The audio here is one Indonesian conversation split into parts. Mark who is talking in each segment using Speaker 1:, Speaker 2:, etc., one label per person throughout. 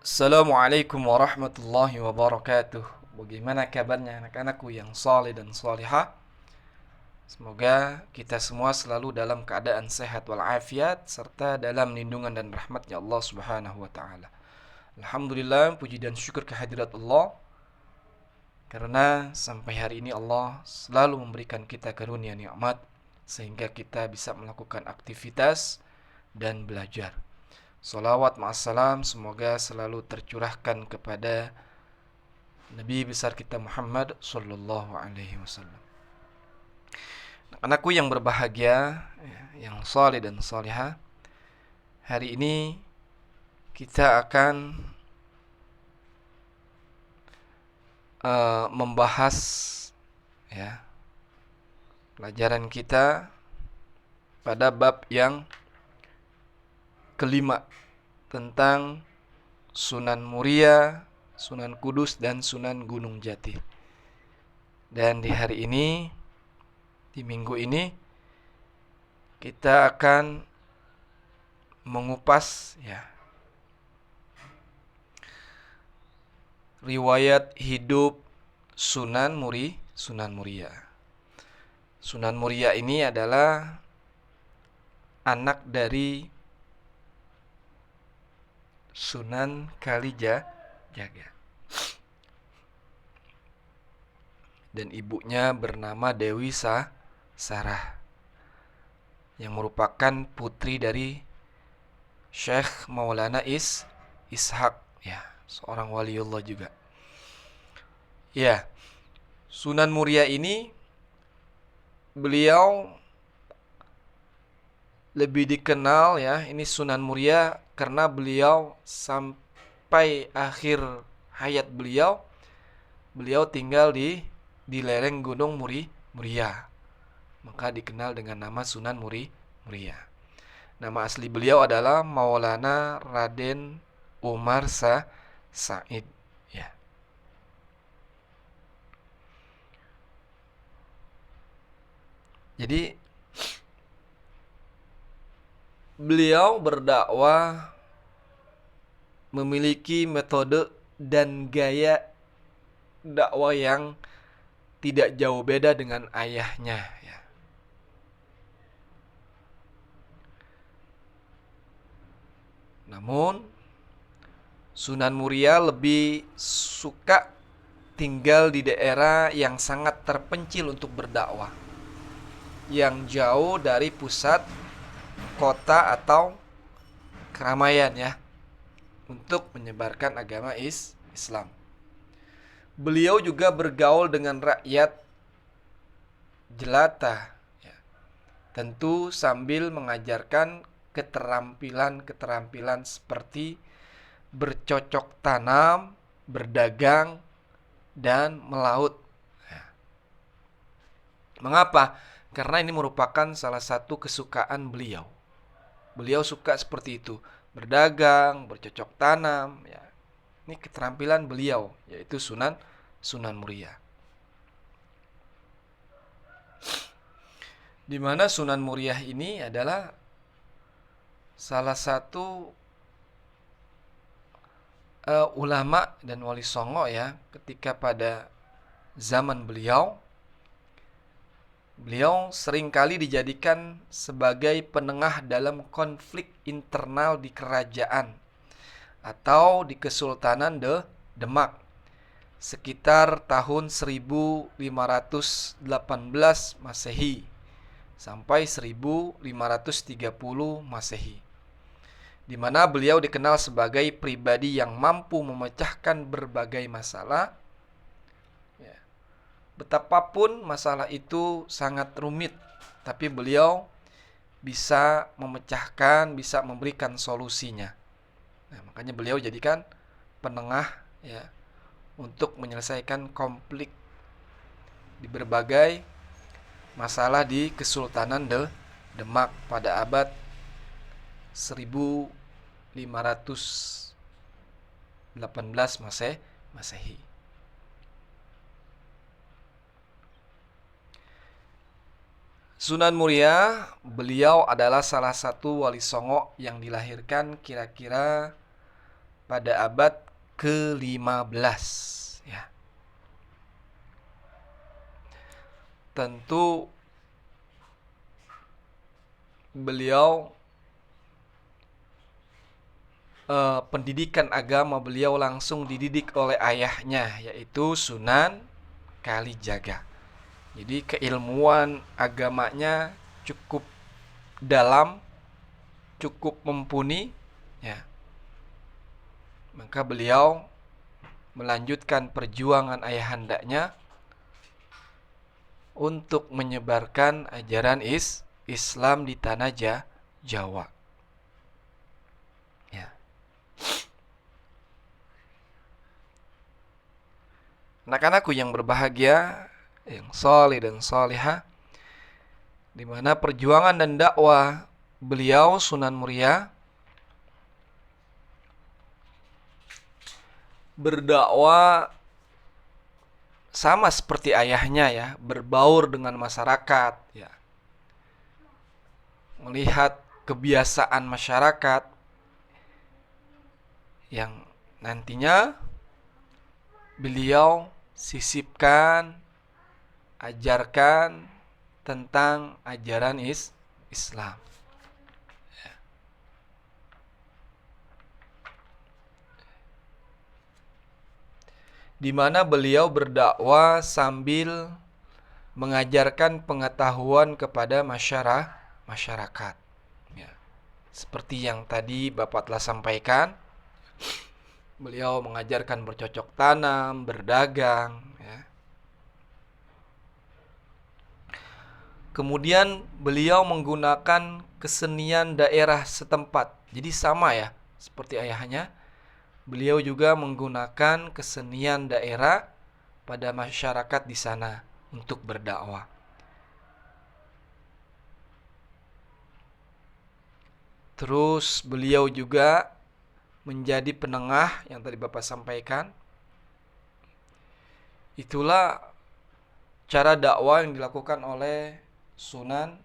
Speaker 1: Assalamualaikum warahmatullahi wabarakatuh. Bagaimana kabarnya anak-anakku yang saleh dan salihah? Semoga kita semua selalu dalam keadaan sehat walafiat serta dalam lindungan dan rahmatnya Allah Subhanahu wa taala. Alhamdulillah, puji dan syukur kehadirat Allah karena sampai hari ini Allah selalu memberikan kita karunia nikmat sehingga kita bisa melakukan aktivitas dan belajar. Salawat ma'assalam semoga selalu tercurahkan kepada Nabi besar kita Muhammad sallallahu alaihi wasallam. Anakku yang berbahagia, yang saleh dan salihah, hari ini kita akan membahas ya pelajaran kita pada bab yang kelima tentang Sunan Muria, Sunan Kudus dan Sunan Gunung Jati. Dan di hari ini, di minggu ini, kita akan mengupas ya riwayat hidup Sunan Muria. Sunan Muria ini adalah anak dari Sunan Kalijaga. Dan ibunya bernama Dewi Sarah yang merupakan putri dari Syekh Maulana Ishaq ya, seorang waliullah juga. Ya, Sunan Muria ini beliau lebih dikenal ya, ini Sunan Muria karena beliau sampai akhir hayat beliau tinggal di lereng Gunung Muria. Maka dikenal dengan nama Sunan Muria. Nama asli beliau adalah Maulana Raden Umar Said ya. Jadi beliau berdakwah memiliki metode dan gaya dakwah yang tidak jauh beda dengan ayahnya ya. Namun Sunan Muria lebih suka tinggal di daerah yang sangat terpencil untuk berdakwah, yang jauh dari pusat kota atau keramaian ya, untuk menyebarkan agama Islam. Beliau juga bergaul dengan rakyat jelata ya. Tentu sambil mengajarkan keterampilan seperti bercocok tanam, berdagang, dan melaut ya. Mengapa? Karena ini merupakan salah satu kesukaan beliau. Beliau suka seperti itu, berdagang, bercocok tanam ya. Ini keterampilan beliau, yaitu Sunan Muria. Di mana Sunan Muria ini adalah salah satu ulama dan wali songo ya, ketika pada zaman beliau seringkali dijadikan sebagai penengah dalam konflik internal di kerajaan atau di Kesultanan Demak sekitar tahun 1518 Masehi sampai 1530 Masehi, di mana beliau dikenal sebagai pribadi yang mampu memecahkan berbagai masalah ya. Betapapun masalah itu sangat rumit, tapi beliau bisa memecahkan, bisa memberikan solusinya. Nah, makanya beliau jadikan penengah ya, untuk menyelesaikan konflik di berbagai masalah di Kesultanan Demak pada abad 1518 Masehi. Sunan Muria, beliau adalah salah satu wali songo yang dilahirkan kira-kira pada abad ke-15 ya. Tentu beliau pendidikan agama beliau langsung dididik oleh ayahnya, yaitu Sunan Kalijaga. Jadi keilmuan agamanya cukup dalam, cukup mumpuni ya. Maka beliau melanjutkan perjuangan ayahandanya untuk menyebarkan ajaran Islam di tanah Jawa. Ya. Anak-anakku yang berbahagia, yang soleh dan solehah, di mana perjuangan dan dakwah beliau Sunan Muria berdakwah sama seperti ayahnya ya, berbaur dengan masyarakat ya. Melihat kebiasaan masyarakat yang nantinya beliau sisipkan, ajarkan tentang ajaran Islam. Di mana beliau berdakwah sambil mengajarkan pengetahuan kepada masyarakat. Ya. Seperti yang tadi Bapak telah sampaikan, beliau mengajarkan bercocok tanam, berdagang. Ya. Kemudian beliau menggunakan kesenian daerah setempat. Jadi sama ya, seperti ayahnya. Beliau juga menggunakan kesenian daerah pada masyarakat di sana untuk berdakwah. Terus beliau juga menjadi penengah yang tadi Bapak sampaikan. Itulah cara dakwah yang dilakukan oleh Sunan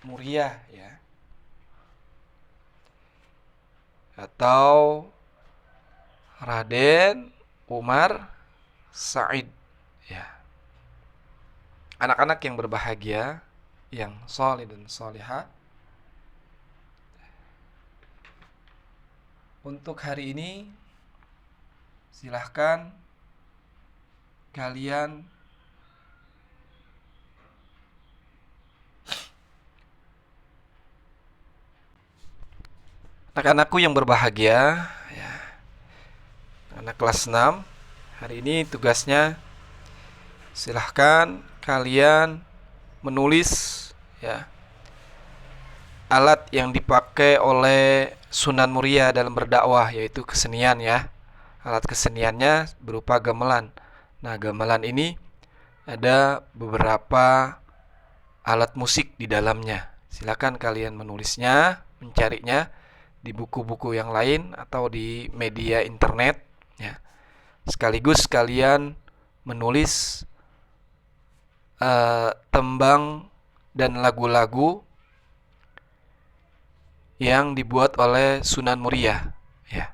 Speaker 1: Muria ya. Atau Raden Umar Said ya. Anak-anak yang berbahagia, yang soleh dan solehah, untuk hari ini silahkan kalian anak-anakku yang berbahagia ya. Anak kelas 6, hari ini tugasnya silahkan kalian menulis ya alat yang dipakai oleh Sunan Muria dalam berdakwah, yaitu kesenian ya. Alat keseniannya berupa gamelan. Nah, gamelan ini ada beberapa alat musik di dalamnya. Silakan kalian menulisnya, mencarinya di buku-buku yang lain atau di media internet ya. Sekaligus kalian menulis tembang dan lagu-lagu yang dibuat oleh Sunan Muria ya.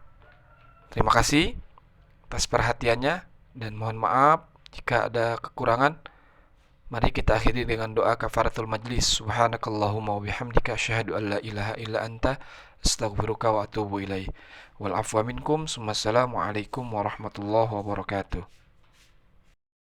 Speaker 1: Terima kasih atas perhatiannya dan mohon maaf jika ada kekurangan. Mari kita akhiri dengan doa kafaratul majlis. Subhanakallahumma wa bihamdika asyhadu an la ilaha illa anta astaghfiruka wa atubu ilaik. Wal afwa minkum. Assalamualaikum warahmatullahi wabarakatuh.